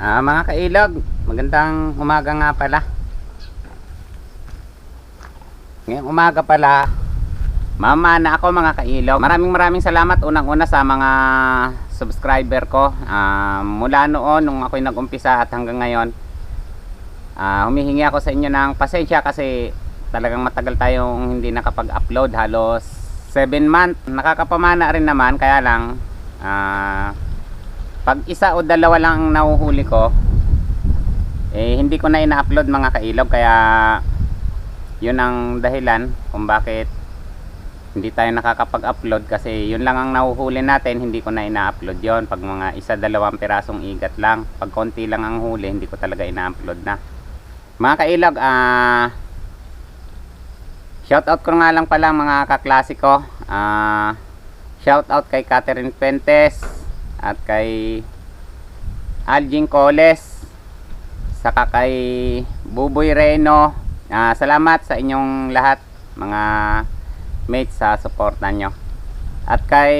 Mga kailog, magandang umaga nga pala. Ngayong umaga pala, mamana ako mga kailog. Maraming salamat unang-una sa mga subscriber ko. Mula noon nung ako'y nag-umpisa at hanggang ngayon, humihingi ako sa inyo ng pasensya kasi talagang matagal tayong hindi nakapag-upload. Halos 7 months. Nakakapamana rin naman, kaya lang pag isa o dalawa lang ang nahuhuli ko, hindi ko na ina-upload mga kailog. Kaya yun ang dahilan kung bakit hindi tayo nakakapag-upload, kasi yun lang ang nahuhuli natin. Hindi ko na ina-upload yon. Pag mga isa dalawang pirasong igat lang, pag konti lang ang huli, hindi ko talaga ina-upload na mga kailog. Shoutout ko nga lang pala mga kaklasiko. Shoutout kay Catherine Fuentes at kay Aljing Coles, saka kay Buboy Reno. Salamat sa inyong lahat mga mates sa suporta nyo. At kay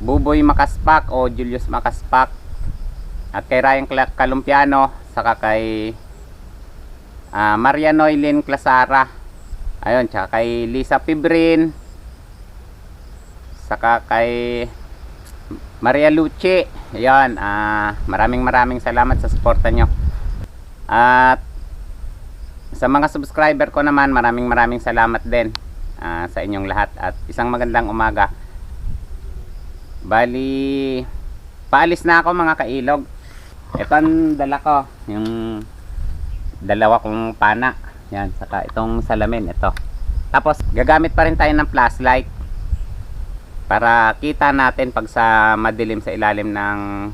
Buboy Makaspak o Julius Makaspak, at kay Ryan Kalumpiano, saka kay Maria Noylin Clasara, ayun, saka kay Lisa Pibrin, saka kay Maria Luce. Ayan, maraming salamat sa suporta nyo. At sa mga subscriber ko naman, maraming salamat din sa inyong lahat. At isang magandang umaga. Bali, paalis na ako mga kailog. Ito ang dala ko, yung dalawa kong pana. Yan, saka itong salamin, ito. Tapos gagamit pa rin tayo ng flashlight para kita natin pag sa madilim sa ilalim ng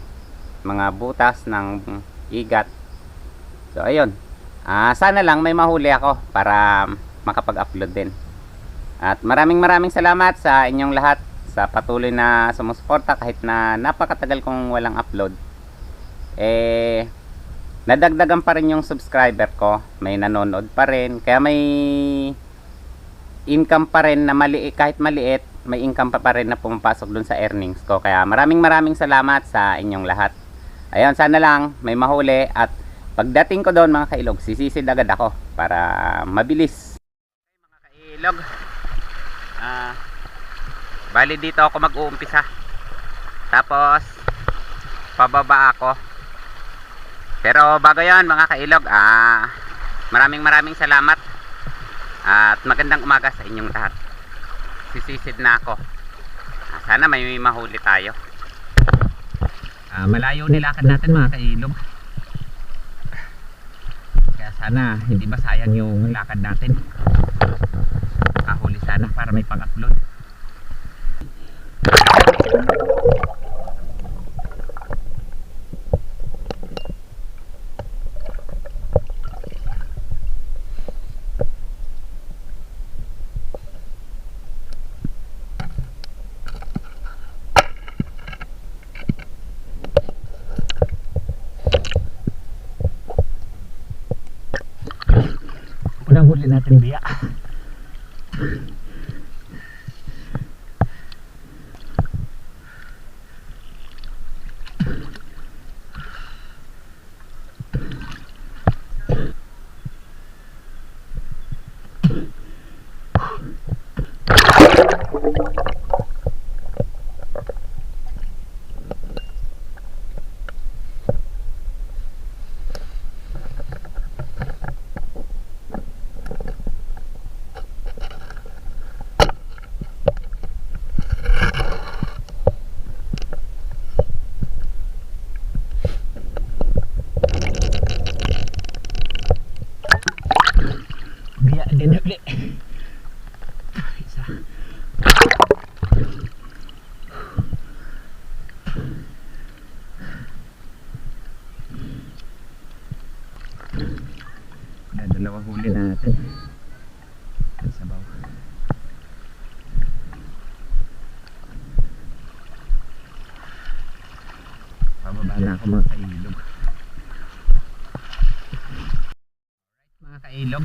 mga butas ng igat. So ayun, sana lang may mahuli ako para makapag-upload din. At maraming salamat sa inyong lahat sa patuloy na sumusuporta kahit na napakatagal kong walang upload. Nadagdagan pa rin yung subscriber ko, may nanonood pa rin, kaya may income pa rin na maliit, kahit maliit, may income pa rin na pumapasok dun sa earnings ko. Kaya maraming salamat sa inyong lahat. Ayun, sana lang may mahuli, at pagdating ko doon mga kailog, sisisid agad ako para mabilis. Okay, mga kailog, bali dito ako mag-uumpisa, tapos pababa ako. Pero bago yan mga kailog, maraming salamat at magandang umaga sa inyong lahat. Sisisid na ako. Sana may mahuli tayo. Malayo nilakad natin mga kailog, kaya sana hindi masayang yung lakad natin. Huli sana para may pang-upload. Unang huli natin biya. Dalawang huli natin sa bawah. Pababa na ako mga kailog. Alright mga kailog,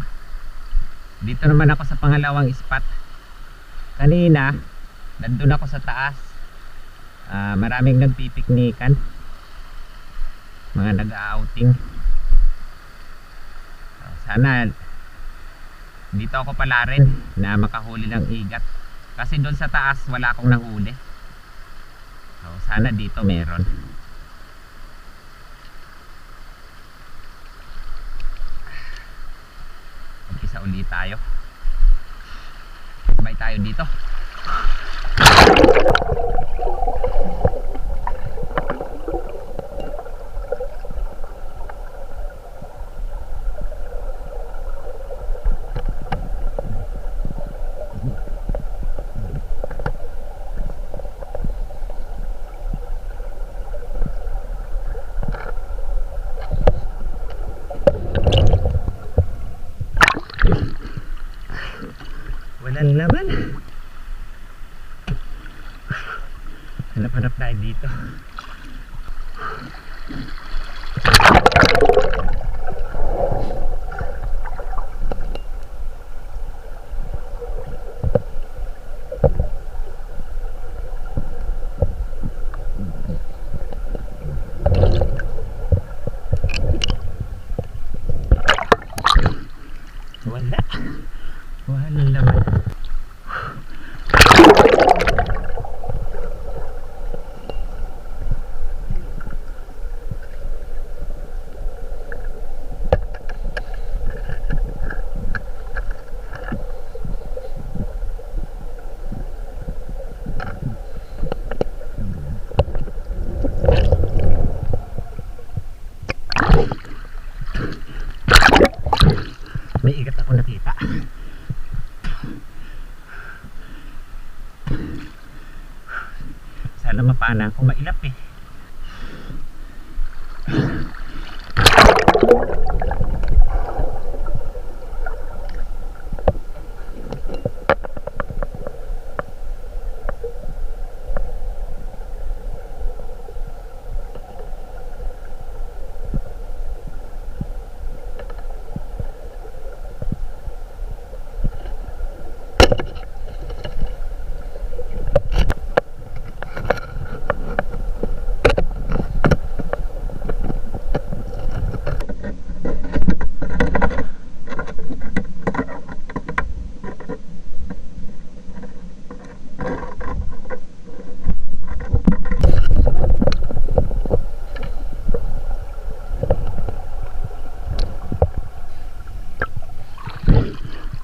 dito naman ako sa pangalawang spot. Kanina nandun ako sa taas, maraming nagpipiknikan. mga nag-outing. Sana dito ako pala rin na makahuli ng igat, kasi doon sa taas wala akong nahuli. So, sana dito meron. Mag-isa ulit tayo. Sabay tayo dito. Walang laman. Hanap-hanap tayo dito. Wala. Walang laman. May igat ako nakita. Sana mapana ako, mailap eh.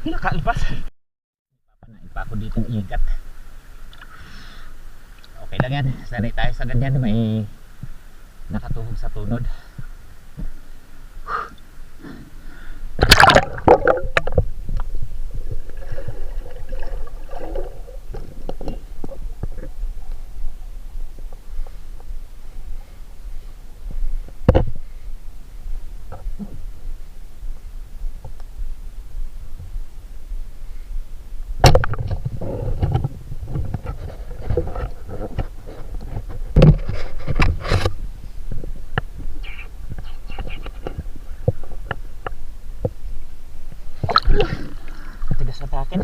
Nakaalpas. Papanain pa ako dito ng igat. Okay lang yan. Sanay tayo sa ganyan. May nakatuhog sa tunod. Tigas sa akin.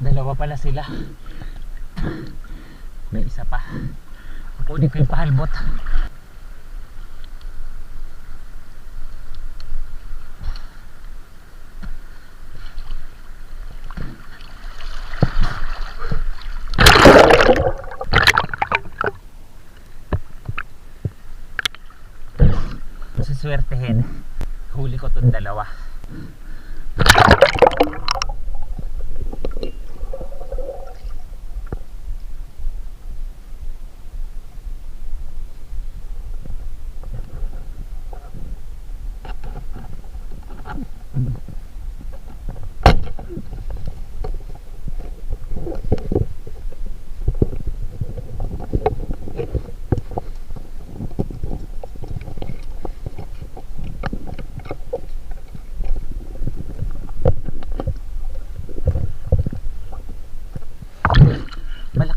Dalawa pala sila. May isa pa. Kunin ko yung pahalbot. Masaswertehin. Huli ko tong dalawa.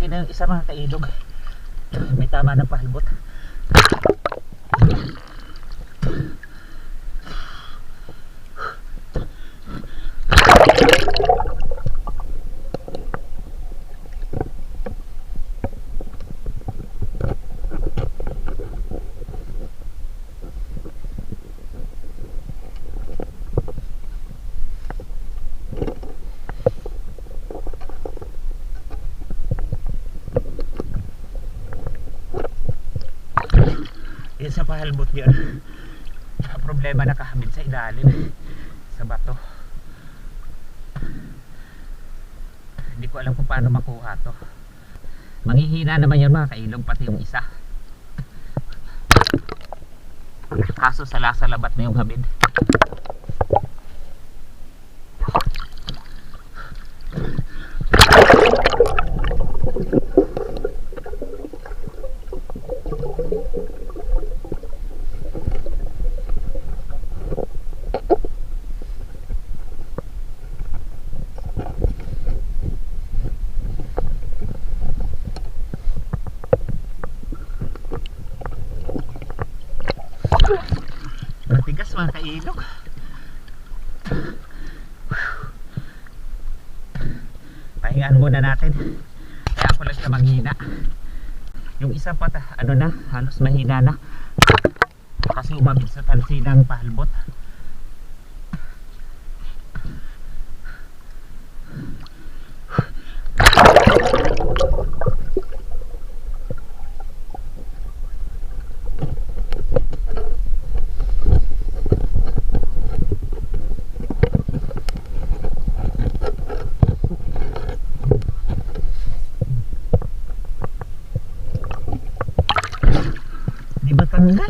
malaki na yung isa mga kailog. May tama ng pahalbot. Sa pahalbot yun, problema nakahamid sa ilalim sa bato. Hindi ko alam kung paano makuha to. Manghihina naman yun mga kailog, pati yung isa. Kaso salabat na yung hamid. Matigas mga kailog. Pahingaan muna natin. Kaya ako lang siya manghina. Yung isa pa ano na, halos mahina na. Kasi umabot sa talsinang pahalbot. Tanggal.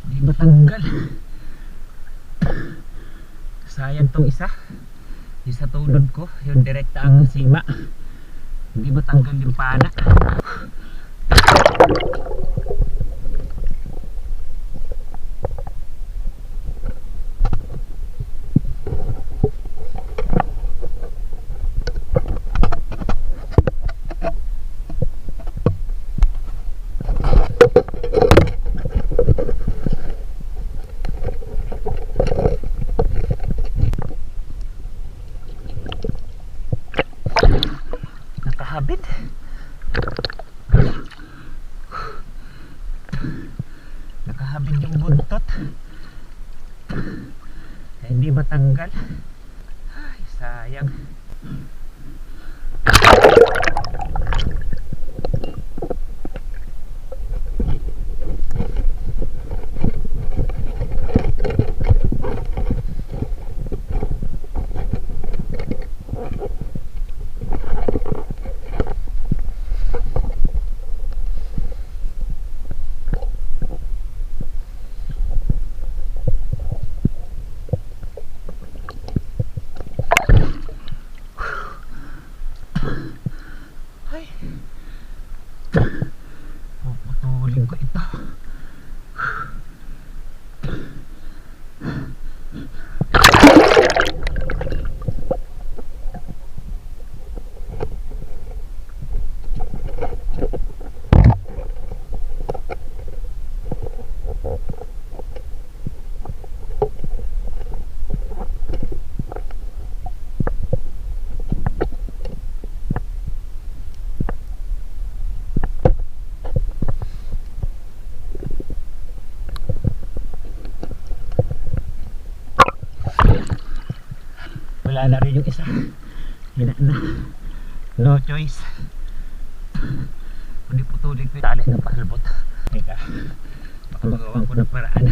Di matanggal. Sayang tong isa. Isa tulad ko, yung direkta ang sima. Hindi matanggal yung pana. Nakahabit. Nakahabit yung buntot. Kaya hindi matanggal. Ay, sayang. Puputulin ko ito. Wala na rin yung isa. Hina na. No choice. Kundi putulin ko yung tali ng pahalbot. Teka, baka magawan ko ng paraan.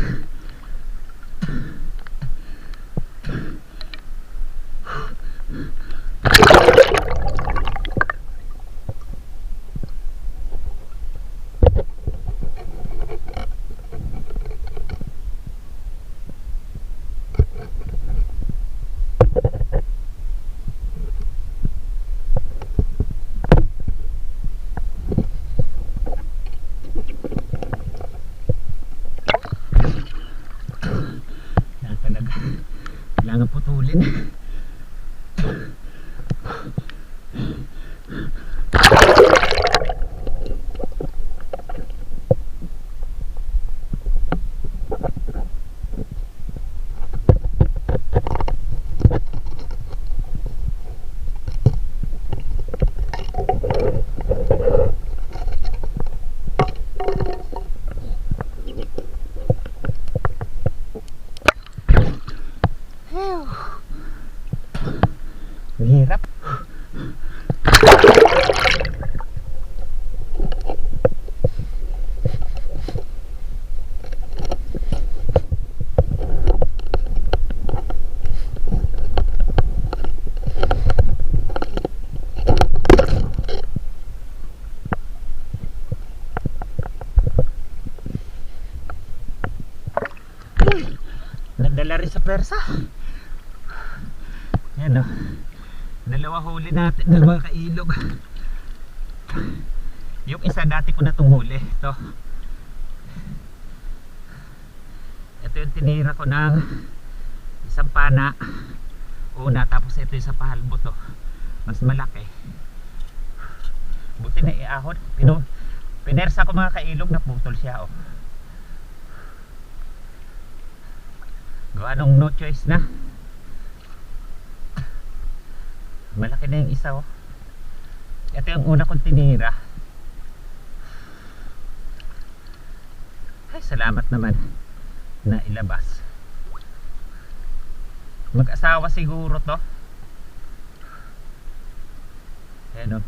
Yan talaga, kailangan putulin. Hirap. Nagdala rin sa persa. Yan o. Dalawa huli natin, dalawa kailog. Yung isa dati ko na itong huli. Ito yung tinira ko ng isang pana una, tapos ito yung sa pahalbot to. Mas malaki. Buti na iahon. Pinersa ko mga kailog, naputol siya oh. Gawa nung no choice na. Malaki na yung isa oh. Ito yung una kong tinira. Ay, salamat naman na ilabas. Mag-asawa siguro to. Ayan oh.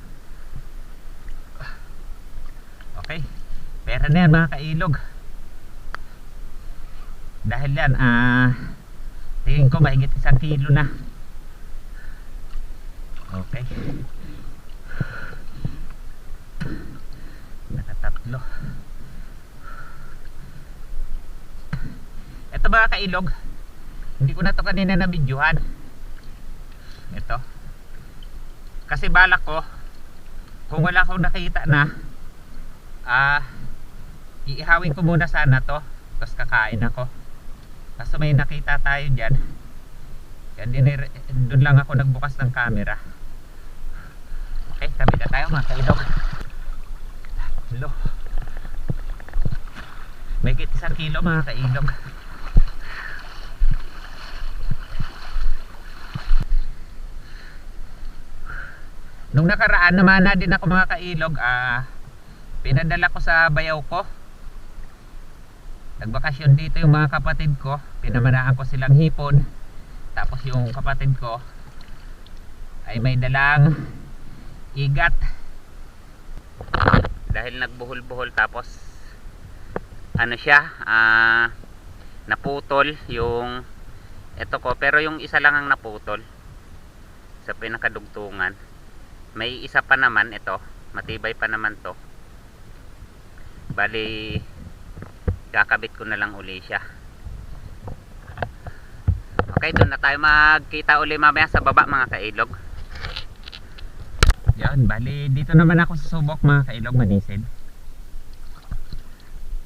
Okay, pera na yan mga kailog. Dahil yan tingin ko mahigit 1 kilo na. Okay, nakatatlo. Ito mga kailog, hindi ko na to kanina na videohan. Ito kasi balak ko, kung wala akong nakita na iihawin ko muna sana to, tapos kakain ako. Kaso may nakita tayo dyan, yan doon lang ako nagbukas ng camera. Okay, tabi na tayo mga kailog. Hello, may higit 1 kilo mga kailog. Nung nakaraan naman na din ako mga kailog, pinadala ko sa bayaw ko. Nagbakasyon dito yung mga kapatid ko, pinamanaan ko silang hipon. Tapos yung kapatid ko ay may dalang igat. Dahil nagbuhol-buhol, tapos ano siya, naputol yung ito ko, pero yung isa lang ang naputol sa pinakadugtungan. May isa pa naman, ito matibay pa naman to. Bali kakabit ko na lang uli siya. Okay, doon na tayo magkita uli mamaya sa baba mga kailog. Yan, bali dito naman ako sa Subok mga kailog, Manisid.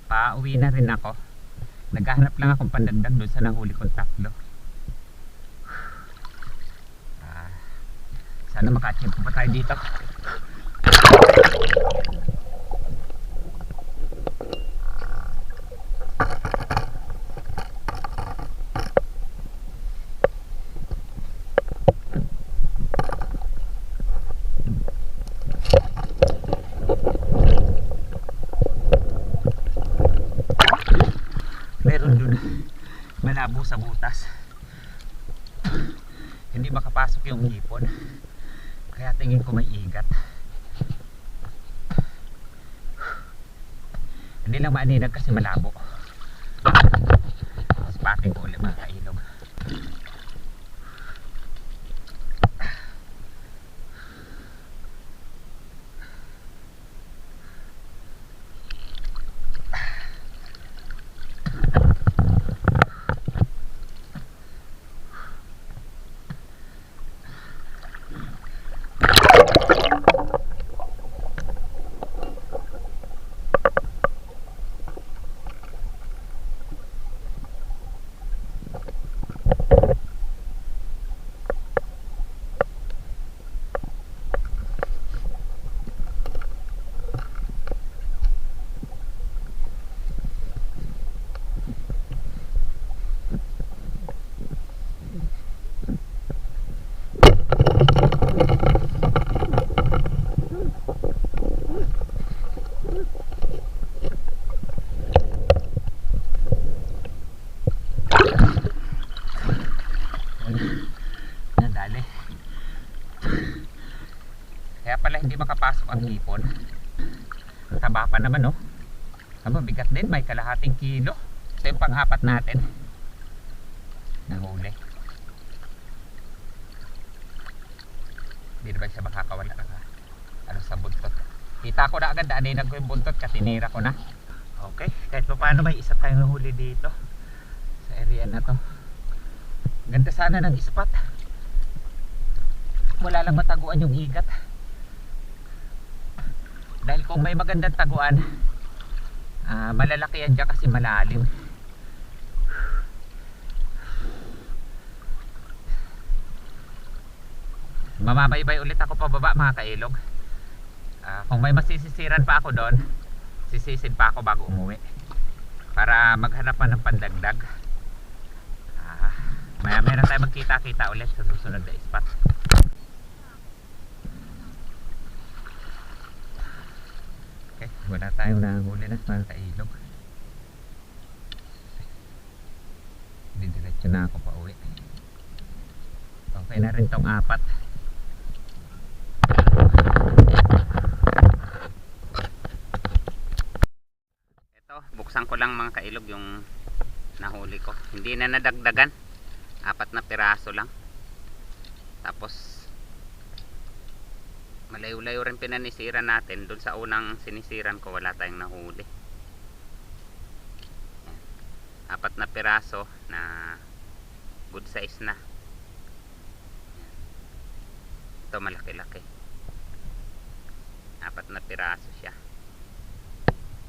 Pauwi na rin ako. Naghahanap lang akong pandagdag doon sa nahuli kong 3. Sana makachimpo pa tayo dito. Meron dun malabo sa butas, hindi makapasok yung hipon, kaya tingin ko may igat. Hindi lang maaninag kasi malabo. Spotting ko ulit mga kailog. Nadali. Kaya pala hindi makapasok ang hipon. Taba pa naman, no? Aba, bigat din, may kalahating kilo. Ito yung pang-apat natin. Nahuli. Hindi na ba siya makakawala na sa buntot? Kita ko na agad, daanin ko yung buntot kasi tinira ko na. Okay, kahit pa paano may isa tayong nahuli dito sa area na to. Ganda sana ng spot. Wala lang mataguan yung igat. Dahil kung may magandang taguan, malalaki yan dyan kasi malalim. Mamabaybay ulit ako pababa mga kailog. Kung may masisisiran pa ako doon, sisisid pa ako bago umuwi para maghanap pa ng pandagdag. Maya meron tayo magkita-kita ulit sa susunod na spot. Okay, wala tayong nahuli na mga kailog. Didiretso na ako pa uwi. Okay na rin tong apat. Ito, buksan ko lang mga kailog yung nahuli ko. Hindi na nadagdagan. 4 na piraso lang. Tapos malayo-layo rin pinanisiran natin. Doon sa unang sinisiran ko wala tayong nahuli. 4 na piraso na good size na. Ito malaki-laki. 4 na piraso siya.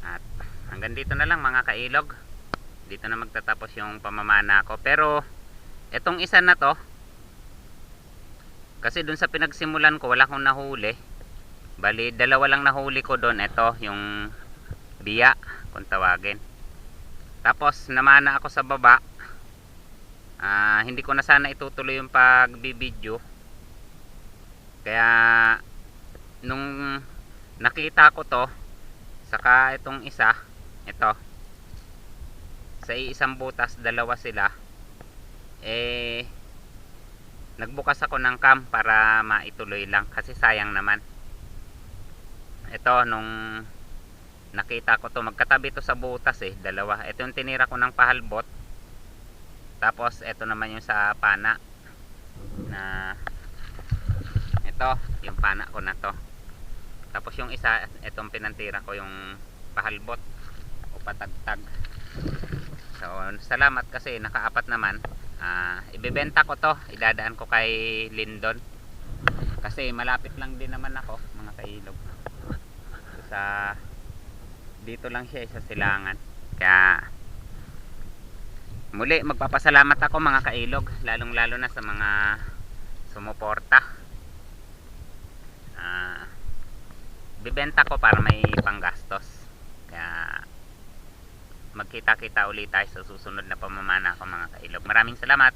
At hanggang dito na lang mga kailog. Dito na magtatapos yung pamamana ko. Pero etong isa na to, kasi dun sa pinagsimulan ko wala akong nahuli. Bali 2 lang nahuli ko doon. Ito yung biya kung tawagin. Tapos namana ako sa baba. Hindi ko na sana itutuloy yung pagbibideo. Kaya nung nakita ko to, saka itong isa, ito sa isang butas 2 sila, nagbukas ako ng cam para maituloy lang kasi sayang naman. Ito nung nakita ko to, magkatabi to sa butas 2. Ito yung tinira ko ng pahalbot. Tapos ito naman yung sa pana na ito, yung pana ko na to. Tapos yung isa, itong pinantira ko yung pahalbot o patagtag. So salamat kasi naka-4 naman. Ibebenta ko to, idadaan ko kay Lindon kasi malapit lang din naman ako mga kailog. Sa dito lang siya sa silangan. Kaya muli magpapasalamat ako mga kailog, lalong lalo na sa mga sumuporta. Bibenta ko para may panggastos. Kaya magkita-kita ulit tayo sa susunod na pamamana ko mga kailog. Maraming salamat.